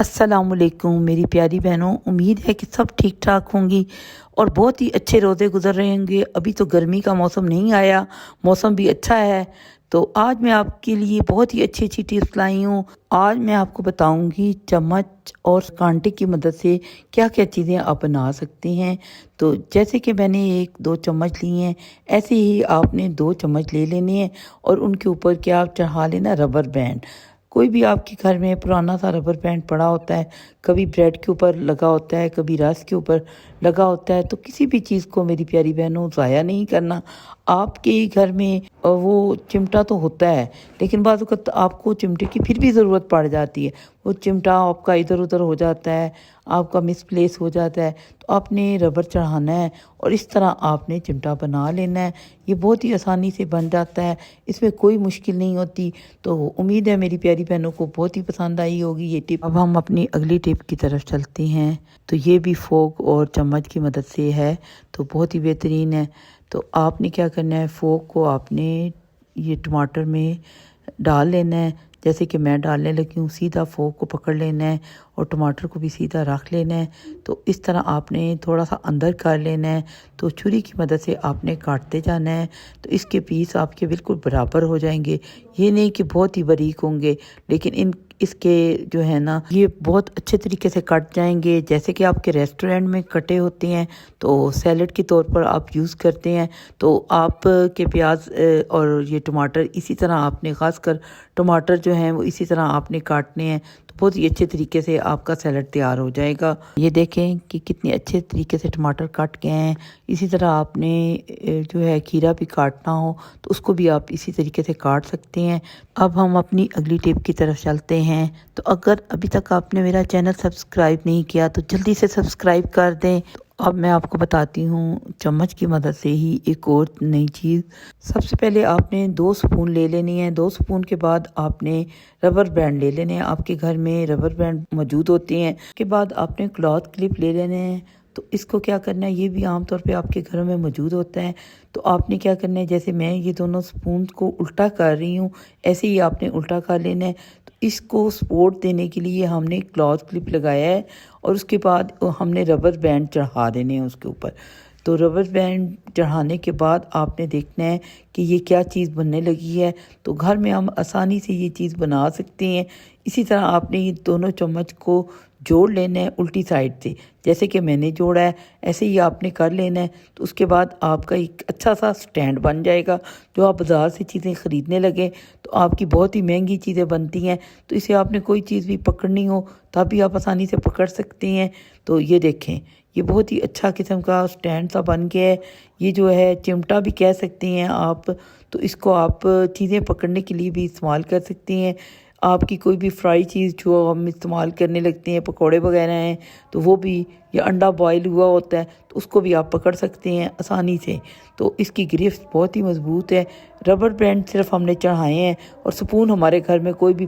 अस्सलामुअलैकुम मेरी प्यारी बहनों, उम्मीद है कि सब ठीक ठाक होंगी और बहुत ही अच्छे रोज़े गुजर रहे होंगे। अभी तो गर्मी का मौसम नहीं आया, मौसम भी अच्छा है। तो आज मैं आपके लिए बहुत ही अच्छी अच्छी टिप्स लाई हूँ। आज मैं आपको बताऊंगी चम्मच और कांटे की मदद से क्या क्या चीज़ें आप बना सकते हैं। तो जैसे कि मैंने एक दो चम्मच लिए हैं, ऐसे ही आपने दो चम्मच ले लेने हैं और उनके ऊपर क्या आप चढ़ा लेना रबर बैंड। कोई भी आपके घर में पुराना सा रबर बैंड पड़ा होता है, कभी ब्रेड के ऊपर लगा होता है, कभी रस के ऊपर लगा होता है। तो किसी भी चीज़ को मेरी प्यारी बहनों ज़ाया नहीं करना। आपके घर में वो चिमटा तो होता है, लेकिन बाज़ वक़्त आपको चिमटे की फिर भी ज़रूरत पड़ जाती है। वो चिमटा आपका इधर उधर हो जाता है, आपका मिसप्लेस हो जाता है, तो आपने रबर चढ़ाना है और इस तरह आपने चिमटा बना लेना है। ये बहुत ही आसानी से बन जाता है, इसमें कोई मुश्किल नहीं होती। तो उम्मीद है मेरी प्यारी बहनों को बहुत ही पसंद आई होगी ये टिप। अब हम अपनी अगली टिप की तरफ चलते हैं। तो ये भी फोक और चम्मच की मदद से है, तो बहुत ही बेहतरीन है। तो आपने क्या करना है, फोक को आपने ये टमाटर में डाल लेना है, जैसे कि मैं डालने लगी हूँ। सीधा फोक को पकड़ लेना है और टमाटर को भी सीधा रख लेना है। तो इस तरह आपने थोड़ा सा अंदर कर लेना है, तो छुरी की मदद से आपने काटते जाना है। तो इसके पीस आपके बिल्कुल बराबर हो जाएंगे। ये नहीं कि बहुत ही बारीक होंगे, लेकिन इसके जो है ना, ये बहुत अच्छे तरीके से कट जाएंगे, जैसे कि आपके रेस्टोरेंट में कटे होते हैं। तो सैलड के तौर पर आप यूज़ करते हैं। तो आप के प्याज और ये टमाटर इसी तरह आपने, ख़ासकर टमाटर जो हैं वो इसी तरह आपने काटने हैं। तो बहुत ही अच्छे तरीके से आपका सैलड तैयार हो जाएगा। ये देखें कि कितने अच्छे तरीके से टमाटर कट गए हैं। इसी तरह आपने जो है खीरा भी काटना हो तो उसको भी आप इसी तरीके से काट सकते हैं। अब हम अपनी अगली टिप की तरफ चलते हैं। तो अगर अभी तक आपने मेरा चैनल सब्सक्राइब नहीं किया तो जल्दी से सब्सक्राइब कर दें। तो अब मैं आपको बताती हूँ चम्मच की मदद से ही एक और नई चीज़। सबसे पहले आपने 2 स्पून ले लेनी है। 2 स्पून के बाद आपने रबर बैंड ले लेने हैं। आपके घर में रबर बैंड मौजूद होते हैं। उसके बाद आपने क्लॉथ क्लिप ले लेने हैं। तो इसको क्या करना है, ये भी आमतौर पे आपके घरों में मौजूद होता है। तो आपने क्या करना है, जैसे मैं ये दोनों स्पून को उल्टा कर रही हूँ, ऐसे ही आपने उल्टा कर लेना है। तो इसको सपोर्ट देने के लिए हमने क्लॉथ क्लिप लगाया है और उसके बाद हमने रबर बैंड चढ़ा देने हैं उसके ऊपर। तो रबर बैंड चढ़ाने के बाद आपने देखना है कि ये क्या चीज़ बनने लगी है। तो घर में हम आसानी से ये चीज़ बना सकते हैं। इसी तरह आपने ये दोनों चम्मच को जोड़ लेना है उल्टी साइड से, जैसे कि मैंने जोड़ा है ऐसे ही आपने कर लेना है। तो उसके बाद आपका एक अच्छा सा स्टैंड बन जाएगा। जो आप बाज़ार से चीज़ें ख़रीदने लगे तो आपकी बहुत ही महंगी चीज़ें बनती हैं, तो इसे आपने कोई चीज़ भी पकड़नी हो तभी आप आसानी से पकड़ सकते हैं। तो ये देखें, ये बहुत ही अच्छा किस्म का स्टैंड सा बन गया है। ये जो है चिमटा भी कह सकते हैं आप। तो इसको आप चीज़ें पकड़ने के लिए भी इस्तेमाल कर सकते हैं। आपकी कोई भी फ्राई चीज़ जो हम इस्तेमाल करने लगते हैं, पकोड़े वगैरह हैं, तो वो भी, या अंडा बॉयल हुआ होता है तो उसको भी आप पकड़ सकते हैं आसानी से। तो इसकी ग्रिप्स बहुत ही मज़बूत है। रबर बैंड सिर्फ हमने चढ़ाए हैं और स्पून हमारे घर में कोई भी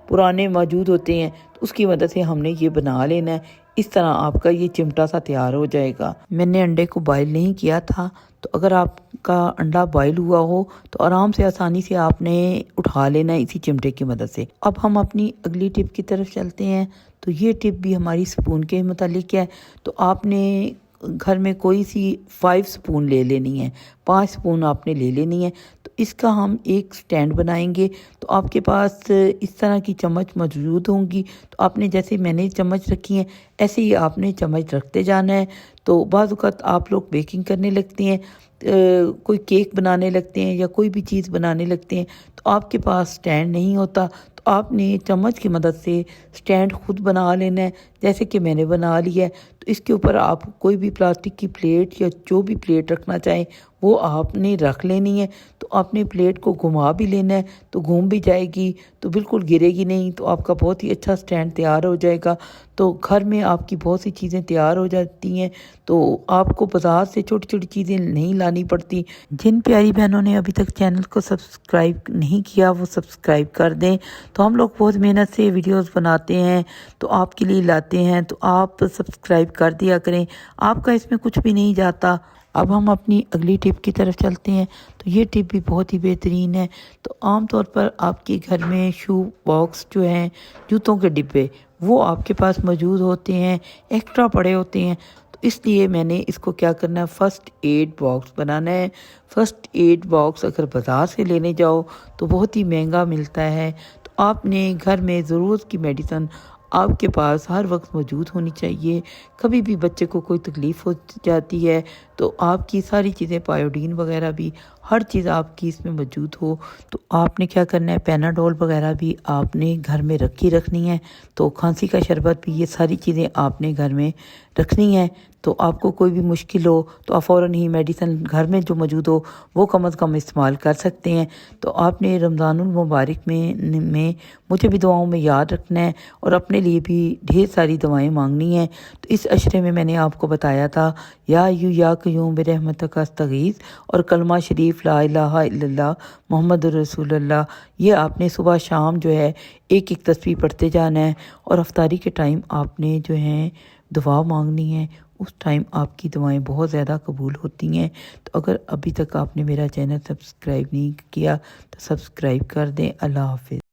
पुराने मौजूद होते हैं, तो उसकी मदद से हमने ये बना लेना है। इस तरह आपका ये चिमटा सा तैयार हो जाएगा। मैंने अंडे को बॉयल नहीं किया था, तो अगर आपका अंडा बॉयल हुआ हो तो आराम से आसानी से आपने उठा लेना है इसी चिमटे की मदद से। अब हम अपनी अगली टिप की तरफ चलते हैं। तो ये टिप भी हमारी स्पून के मुतालिक है। तो आपने घर में कोई सी 5 स्पून ले लेनी है, 5 स्पून आपने ले लेनी है। तो इसका हम एक स्टैंड बनाएंगे। तो आपके पास इस तरह की चम्मच मौजूद होंगी। तो आपने, जैसे मैंने चम्मच रखी है ऐसे ही आपने चम्मच रखते जाना है। तो बाज़ वक़्त आप लोग बेकिंग करने लगते हैं, कोई केक बनाने लगते हैं या कोई भी चीज़ बनाने लगते हैं, तो आपके पास स्टैंड नहीं होता। तो आपने चम्मच की मदद से स्टैंड खुद बना लेना है, जैसे कि मैंने बना लिया है। तो इसके ऊपर आप कोई भी प्लास्टिक की प्लेट या जो भी प्लेट रखना चाहें वो आपने रख लेनी है। तो आपने प्लेट को घुमा भी लेना है, तो घूम भी जाएगी, तो बिल्कुल गिरेगी नहीं। तो आपका बहुत ही अच्छा स्टैंड तैयार हो जाएगा। तो घर में आपकी बहुत सी चीज़ें तैयार हो जाती हैं। तो आपको बाज़ार से छोटी छोटी चीज़ें नहीं लानी पड़ती। जिन प्यारी बहनों ने अभी तक चैनल को सब्सक्राइब नहीं किया वो सब्सक्राइब कर दें। तो हम लोग बहुत मेहनत से वीडियोस बनाते हैं, तो आपके लिए लाते हैं, तो आप सब्सक्राइब कर दिया करें, आपका इसमें कुछ भी नहीं जाता। अब हम अपनी अगली टिप की तरफ चलते हैं। तो ये टिप भी बहुत ही बेहतरीन है। तो आम तौर पर आपके घर में शू बॉक्स जो हैं, जूतों के डिब्बे, वो आपके पास मौजूद होते हैं, एक्स्ट्रा पड़े होते हैं। तो इसलिए मैंने इसको क्या करना है, फ़र्स्ट एड बॉक्स बनाना है। फ़र्स्ट एड बॉक्स अगर बाज़ार से लेने जाओ तो बहुत ही महंगा मिलता है। तो आपने घर में ज़रूरत की मेडिसिन आपके पास हर वक्त मौजूद होनी चाहिए। कभी भी बच्चे को कोई तकलीफ़ हो जाती है तो आपकी सारी चीज़ें, पायोडीन वगैरह भी, हर चीज़ आपकी इसमें मौजूद हो। तो आपने क्या करना है, पेनाडोल वगैरह भी आपने घर में रखनी है। तो खांसी का शरबत भी, ये सारी चीज़ें आपने घर में रखनी है। तो आपको कोई भी मुश्किल हो तो आप फ़ौरन ही मेडिसिन घर में जो मौजूद हो वो कम अज़ कम इस्तेमाल कर सकते हैं। तो आपने रमज़ानुल मुबारक में मुझे भी दुआओं में याद रखना है और अपने लिए भी ढेर सारी दवाएं मांगनी हैं। तो इस अशरे में मैंने आपको बताया था या यू या क़य्यूम बिरहमतिक अस्तगीथ और कलमा शरीफ ला इलाहा इल्लल्लाह मुहम्मदुर रसूलुल्लाह। ये आपने सुबह शाम जो है एक एक तस्बीह पढ़ते जाना है और अफ्तारी के टाइम आपने जो है दुआ मांगनी है। उस टाइम आपकी दुआएं बहुत ज़्यादा कबूल होती हैं। तो अगर अभी तक आपने मेरा चैनल सब्सक्राइब नहीं किया तो सब्सक्राइब कर दें। अल्लाह हाफ़िज़।